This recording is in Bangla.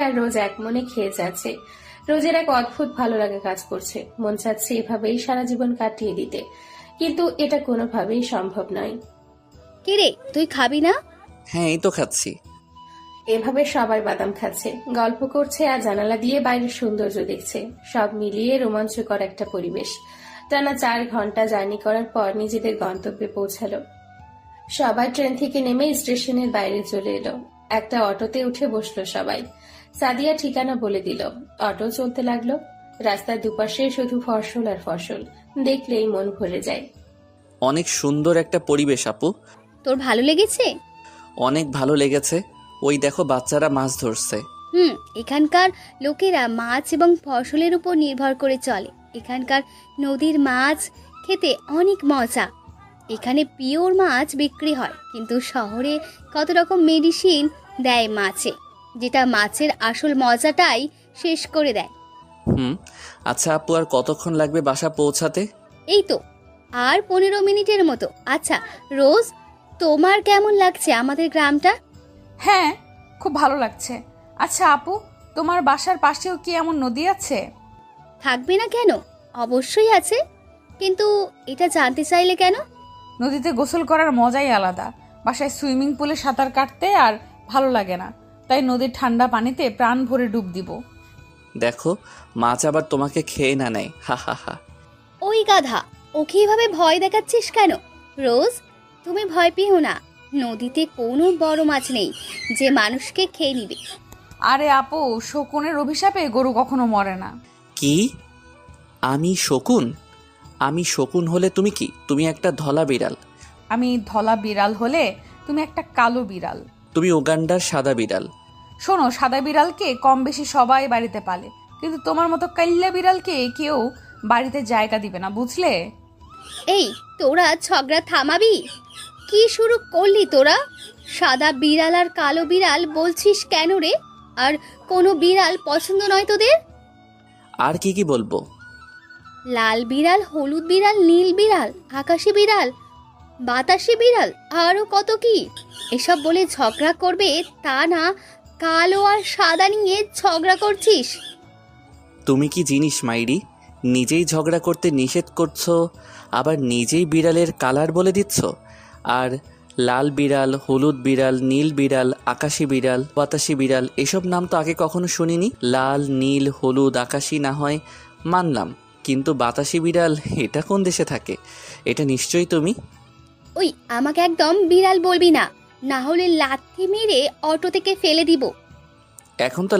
আর রোজ এক মনে খেয়ে যাচ্ছে। রোজের এক অদ্ভুত ভালো লাগা কাজ করছে, মন চাচ্ছে এভাবেই সারা জীবন কাটিয়ে দিতে, কিন্তু এটা কোনোভাবেই সম্ভব নয়। কিরে, তুই খাবি না? হ্যাঁ, এই তো খাচ্ছি। এভাবে সবাই বাদাম খাচ্ছে, গল্প করছে আর জানালা দিয়ে বাইরের সৌন্দর্য দেখছে। সব মিলিয়ে রোমাঞ্চকর একটা পরিবেশ। টানা 4 ঘন্টা জার্নি করার পর নিজেদের গন্তব্যে পৌঁছালো। সবাই ট্রেন থেকে নেমে স্টেশনের বাইরে চলে এলো। একটা অটোতে উঠে বসলো সবাই। সাদিয়া ঠিকানা বলে দিল। অটো চলতে লাগলো। রাস্তার দুপাশে শুধু ফসল আর ফসল, দেখলেই মন ভরে যায়। অনেক সুন্দর একটা পরিবেশ আপু। তোর ভালো লেগেছে? অনেক ভালো লেগেছে। ওই দেখো বাচ্চারা মাছ ধরছে। এখানকার লোকেরা মাছ এবং ফসলের উপর নির্ভর করে চলে। এখানকার নদীর মাছ খেতে অনেক মজা। এখানে পিওর মাছ বিক্রি হয়, কিন্তু শহরে কত রকম মেডিসিন দেয় মাছে, যেটা মাছের আসল মজাটাই শেষ করে দেয়। হুম। আচ্ছা আপু, আর কতক্ষণ লাগবে বাসা পৌঁছাতে? এই তো আর 15 মিনিটের মতো। আচ্ছা রোজ, তোমার কেমন লাগছে আমাদের গ্রামটা? হ্যাঁ, খুব ভালো লাগছে। আচ্ছা আপু, তোমার বাসার পাশেও কি এমন নদী আছে? থাকবে না কেন, অবশ্যই আছে। কিন্তু এটা জানতে চাইলে কেন? নদীতে গোসল করার মজাই আলাদা। বাসায় সুইমিং পুলে সাঁতার কাটতে আর ভালো লাগে না, তাই নদীর ঠান্ডা পানিতে প্রাণ ভরে ডুব দিব। দেখো, মাছ আবার তোমাকে খেয়ে না নেয়। হা হা হা। ওই গাধা, ওকে এভাবে ভয় দেখাচ্ছিস কেন? রোজ, তুমি ভয় পেও না। নদীতে কোনো বড় মাছ নেই যে মানুষকে খেয়ে নিবে। আরে আপু, শকুনের অভিশাপে গরু কখনো মরে না। কি? আমি শকুন? আমি শকুন হলে তুমি কি? তুমি একটা ধলা বিড়াল। আমি ধলা বিড়াল হলে তুমি একটা কালো বিড়াল। তুমি উগান্ডার সাদা বিড়াল। শোনো, সাদা বিড়ালকে কম বেশি সবাই বাড়িতে পালে, কিন্তু তোমার মতো কাল্লা বিড়ালকে কেউ বাড়িতে জায়গা দিবে না, বুঝলে? এই, তোরা ঝগড়া থামাবি? কি শুরু করলি তোরা? সাদা বিড়াল আর কালো বিড়াল বলছিস কেন রে? আর কোনো বিড়াল পছন্দ নয় তোদের? আর কি কি বলবো? লাল বিড়াল, হলুদ বিড়াল, নীল বিড়াল, আকাশি বিড়াল, বাতাসি বিড়াল, আরো কত কি। এসব বলে ঝগড়া করবে তা না, কালো আর সাদা নিয়ে ঝগড়া করছিস। তুমি কি জিনিস মাইরি? নিজেই ঝগড়া করতে নিষেধ করছো, আবার নিজেই বিড়ালের কালার বলে দিচ্ছ। আর লাল বিড়াল, হলুদ বিড়াল, নীল বিড়াল, আকাশি বিড়াল, বাতাসি বিড়াল এসব নাম তো আগে কখনো শুনিনি। লাল, নীল, হলুদ, আকাশি না হয় মানলাম, কিন্তু বাতাসি বিড়াল এটা কোন দেশে থাকে? এটা নিশ্চয়ই তুমি। ওই, আমাকে একদম বিড়াল বলবি না, না হলে লাথি মেরে অটো থেকে ফেলে দিব। এখন তো